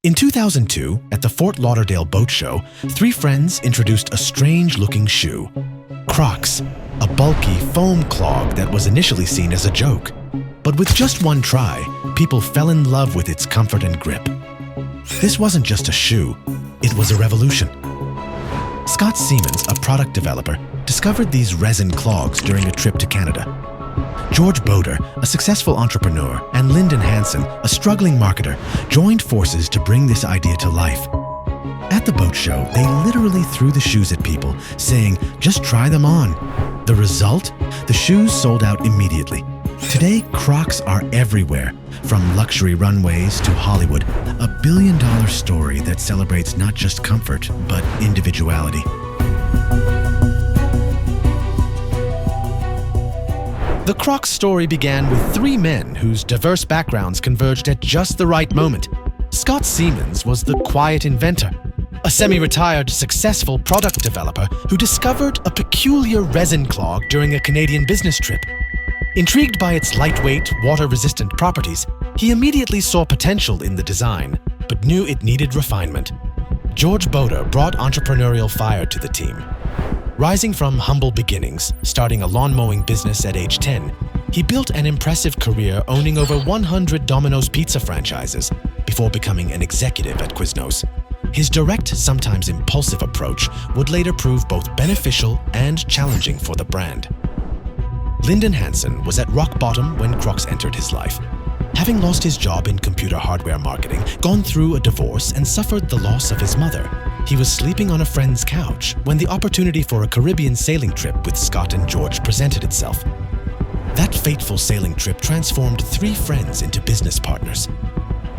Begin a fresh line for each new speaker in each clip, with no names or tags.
In 2002, at the Fort Lauderdale Boat Show, three friends introduced a strange-looking shoe. Crocs, a bulky foam clog that was initially seen as a joke. But with just one try, people fell in love with its comfort and grip. This wasn't just a shoe, it was a revolution. Scott Siemens, a product developer, discovered these resin clogs during a trip to Canada. George Boder, a successful entrepreneur, and Lyndon Hansen, a struggling marketer, joined forces to bring this idea to life. At the boat show, they literally threw the shoes at people, saying, "Just try them on." The result? The shoes sold out immediately. Today, Crocs are everywhere, from luxury runways to Hollywood, a billion-dollar story that celebrates not just comfort, but individuality. The Crocs story began with three men whose diverse backgrounds converged at just the right moment. Scott Siemens was the quiet inventor, a semi-retired, successful product developer who discovered a peculiar resin clog during a Canadian business trip. Intrigued by its lightweight, water-resistant properties, he immediately saw potential in the design, but knew it needed refinement. George Boder brought entrepreneurial fire to the team. Rising from humble beginnings, starting a lawn mowing business at age 10, he built an impressive career owning over 100 Domino's pizza franchises before becoming an executive at Quiznos. His direct, sometimes impulsive approach would later prove both beneficial and challenging for the brand. Lyndon Hansen was at rock bottom when Crocs entered his life. Having lost his job in computer hardware marketing, gone through a divorce, and suffered the loss of his mother, he was sleeping on a friend's couch when the opportunity for a Caribbean sailing trip with Scott and George presented itself. That fateful sailing trip transformed three friends into business partners.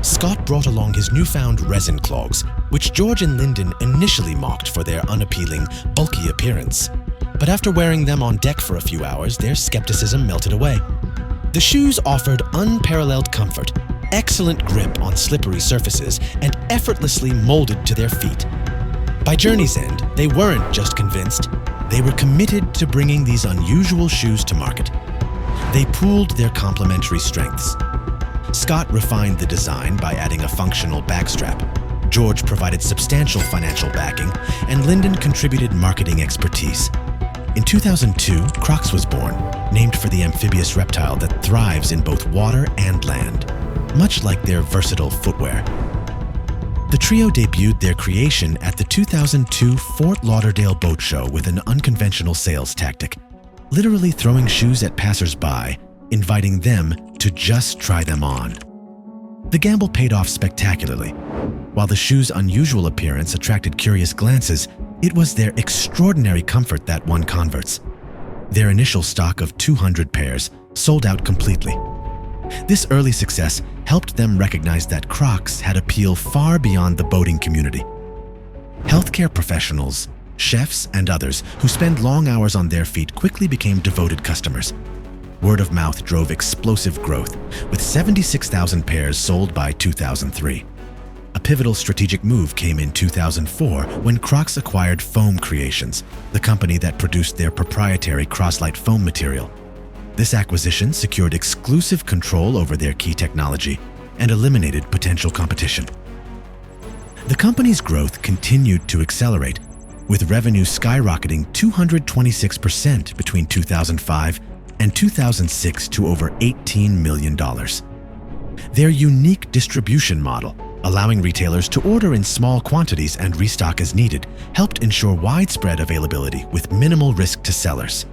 Scott brought along his newfound resin clogs, which George and Lyndon initially mocked for their unappealing, bulky appearance. But after wearing them on deck for a few hours, their skepticism melted away. The shoes offered unparalleled comfort, excellent grip on slippery surfaces, and effortlessly molded to their feet. By journey's end, they weren't just convinced, they were committed to bringing these unusual shoes to market. They pooled their complementary strengths. Scott refined the design by adding a functional backstrap. George provided substantial financial backing, and Lyndon contributed marketing expertise. In 2002, Crocs was born, named for the amphibious reptile that thrives in both water and land, much like their versatile footwear. The trio debuted their creation at the 2002 Fort Lauderdale Boat Show with an unconventional sales tactic, literally throwing shoes at passers-by, inviting them to just try them on. The gamble paid off spectacularly. While the shoes' unusual appearance attracted curious glances, it was their extraordinary comfort that won converts. Their initial stock of 200 pairs sold out completely. This early success helped them recognize that Crocs had appeal far beyond the boating community. Healthcare professionals, chefs, and others who spend long hours on their feet quickly became devoted customers. Word of mouth drove explosive growth, with 76,000 pairs sold by 2003. A pivotal strategic move came in 2004 when Crocs acquired Foam Creations, the company that produced their proprietary Croslite foam material. This acquisition secured exclusive control over their key technology and eliminated potential competition. The company's growth continued to accelerate, with revenue skyrocketing 226% between 2005 and 2006 to over $18 million. Their unique distribution model, allowing retailers to order in small quantities and restock as needed, helped ensure widespread availability with minimal risk to sellers.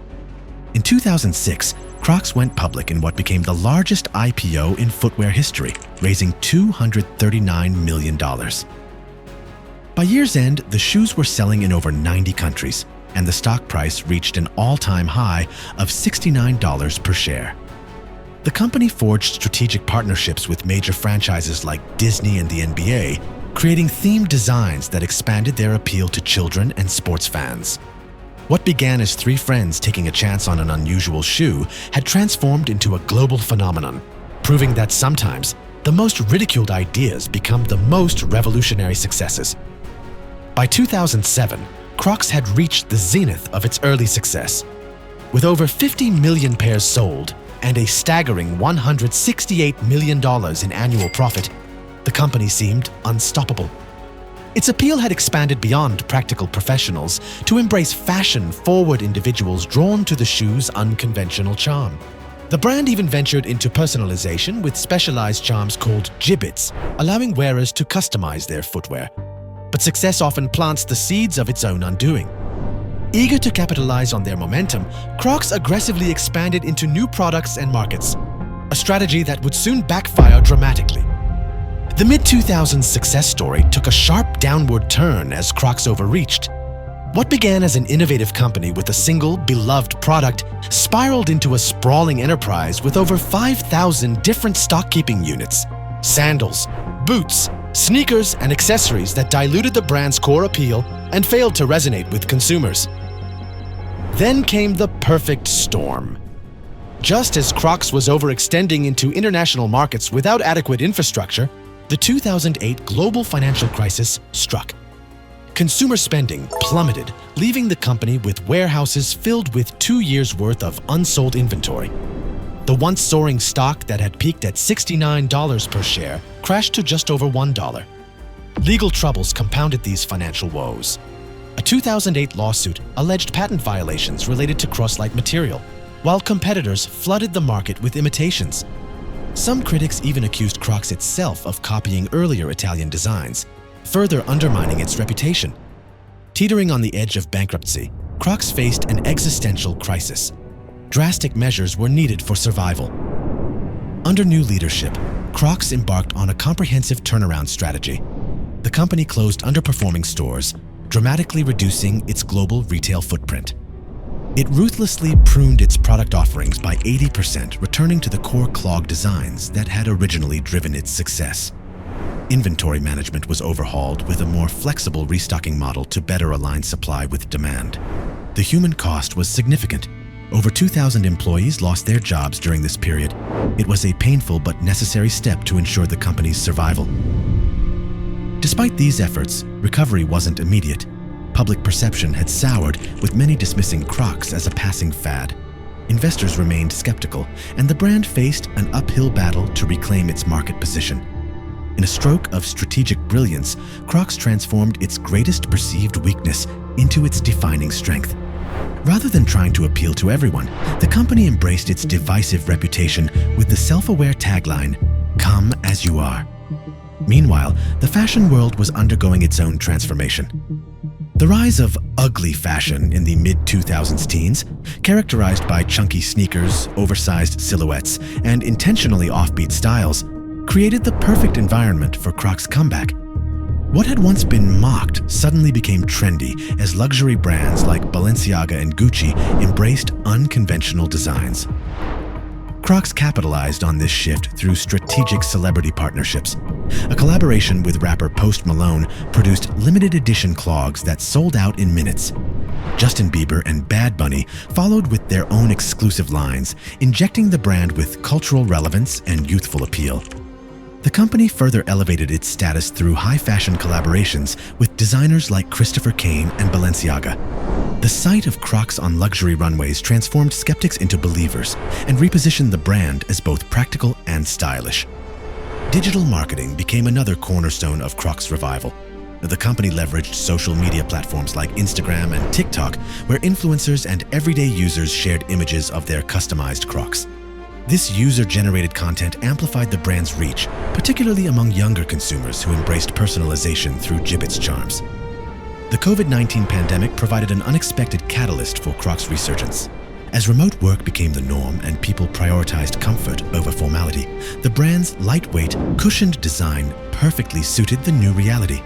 In 2006, Crocs went public in what became the largest IPO in footwear history, raising $239 million. By year's end, the shoes were selling in over 90 countries, and the stock price reached an all-time high of $69 per share. The company forged strategic partnerships with major franchises like Disney and the NBA, creating themed designs that expanded their appeal to children and sports fans. What began as three friends taking a chance on an unusual shoe had transformed into a global phenomenon, proving that sometimes the most ridiculed ideas become the most revolutionary successes. By 2007, Crocs had reached the zenith of its early success. With over 50 million pairs sold and a staggering $168 million in annual profit, The company seemed unstoppable. Its appeal had expanded beyond practical professionals to embrace fashion-forward individuals drawn to the shoe's unconventional charm. The brand even ventured into personalization with specialized charms called gibbets, allowing wearers to customize their footwear. But success often plants the seeds of its own undoing. Eager to capitalize on their momentum, Crocs aggressively expanded into new products and markets, a strategy that would soon backfire dramatically. The mid-2000s success story took a sharp downward turn as Crocs overreached. What began as an innovative company with a single, beloved product spiraled into a sprawling enterprise with over 5,000 different stock-keeping units, sandals, boots, sneakers, and accessories that diluted the brand's core appeal and failed to resonate with consumers. Then came the perfect storm. Just as Crocs was overextending into international markets without adequate infrastructure, the 2008 global financial crisis struck. Consumer spending plummeted, leaving the company with warehouses filled with 2 years' worth of unsold inventory. The once soaring stock that had peaked at $69 per share crashed to just over $1. Legal troubles compounded these financial woes. A 2008 lawsuit alleged patent violations related to Crocs-like material, while competitors flooded the market with imitations. Some critics even accused Crocs itself of copying earlier Italian designs, further undermining its reputation. Teetering on the edge of bankruptcy, Crocs faced an existential crisis. Drastic measures were needed for survival. Under new leadership, Crocs embarked on a comprehensive turnaround strategy. The company closed underperforming stores, dramatically reducing its global retail footprint. It ruthlessly pruned its product offerings by 80%, returning to the core clog designs that had originally driven its success. Inventory management was overhauled with a more flexible restocking model to better align supply with demand. The human cost was significant. Over 2,000 employees lost their jobs during this period. It was a painful but necessary step to ensure the company's survival. Despite these efforts, recovery wasn't immediate. Public perception had soured, with many dismissing Crocs as a passing fad. Investors remained skeptical, and the brand faced an uphill battle to reclaim its market position. In a stroke of strategic brilliance, Crocs transformed its greatest perceived weakness into its defining strength. Rather than trying to appeal to everyone, the company embraced its divisive reputation with the self-aware tagline, "Come as you are." Meanwhile, the fashion world was undergoing its own transformation. The rise of ugly fashion in the mid-2000s teens, characterized by chunky sneakers, oversized silhouettes, and intentionally offbeat styles, created the perfect environment for Crocs' comeback. What had once been mocked suddenly became trendy as luxury brands like Balenciaga and Gucci embraced unconventional designs. Crocs capitalized on this shift through strategic celebrity partnerships. A collaboration with rapper Post Malone produced limited edition clogs that sold out in minutes. Justin Bieber and Bad Bunny followed with their own exclusive lines, injecting the brand with cultural relevance and youthful appeal. The company further elevated its status through high-fashion collaborations with designers like Christopher Kane and Balenciaga. The sight of Crocs on luxury runways transformed skeptics into believers and repositioned the brand as both practical and stylish. Digital marketing became another cornerstone of Crocs' revival. The company leveraged social media platforms like Instagram and TikTok, where influencers and everyday users shared images of their customized Crocs. This user-generated content amplified the brand's reach, particularly among younger consumers who embraced personalization through gibbets charms. The COVID-19 pandemic provided an unexpected catalyst for Crocs' resurgence. As remote work became the norm and people prioritized comfort over formality, the brand's lightweight, cushioned design perfectly suited the new reality.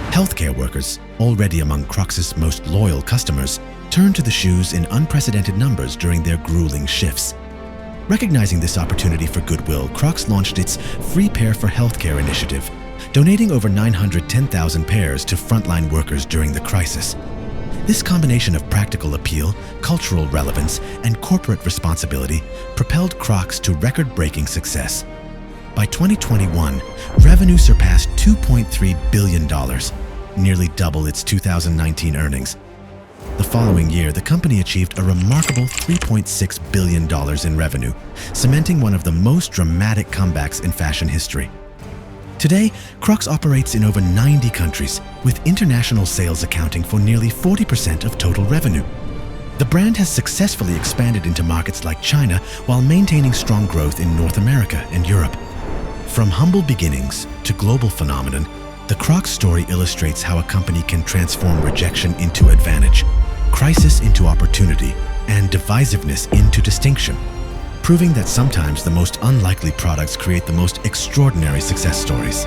Healthcare workers, already among Crocs' most loyal customers, turned to the shoes in unprecedented numbers during their grueling shifts. Recognizing this opportunity for goodwill, Crocs launched its Free Pair for Healthcare initiative, donating over 910,000 pairs to frontline workers during the crisis. This combination of practical appeal, cultural relevance, and corporate responsibility propelled Crocs to record-breaking success. By 2021, revenue surpassed $2.3 billion, nearly double its 2019 earnings. The following year, the company achieved a remarkable $3.6 billion in revenue, cementing one of the most dramatic comebacks in fashion history. Today, Crocs operates in over 90 countries, with international sales accounting for nearly 40% of total revenue. The brand has successfully expanded into markets like China while maintaining strong growth in North America and Europe. From humble beginnings to global phenomenon, the Crocs story illustrates how a company can transform rejection into advantage, crisis into opportunity, and divisiveness into distinction, proving that sometimes the most unlikely products create the most extraordinary success stories.